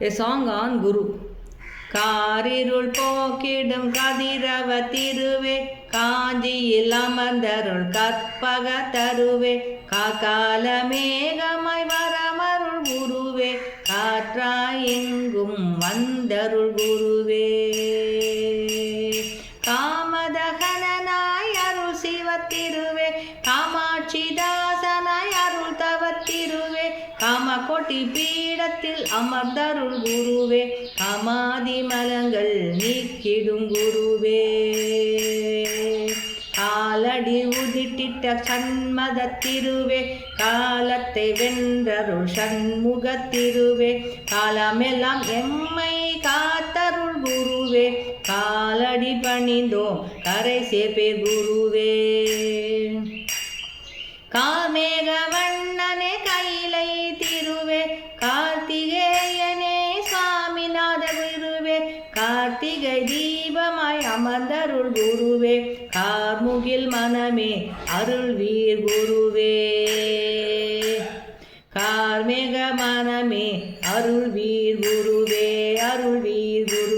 A song on Guru. காரிருள் போக்கிடும் கதிரவ திருவே, காஞ்சியில் அமர்ந்தருள் கற்பக தருவே, காக்கால மேகமாய் வரமருள் குருவே, காற்றாய் எங்கும் வந்தருள் குருவே. காமதகனாய் அருள் சிவத்திருவே, காமாட்சி தாசனாய் அருள் தவத்திருவே, காமகோட்டி பீடத்தில் அமர்ந்தருள் குருவே, காமாதி மலங்கள் நீக்கிடும் குருவே. காலடி உதிட்டிட்ட சண்மதத்திருவே, காலத்தை வென்றருள் சண்முகத்திருவே, காலமெல்லாம் எம்மை காத்தருள் குருவே, காலடி பணிந்தோம் கரை சேர்ப்பேர் குருவே. காமேக வண்ணனே கைலை திருவே, கார்த்திகேயனே சுவாமிநாத குருவே, கார்த்திகை தீபமாய் அமர்ந்தருள் குருவே, கார்முகில் மனமே அருள்வீர் குருவே. கார்மேக மனமே அருள்வீர் குருவே, அருள்வீர் குரு.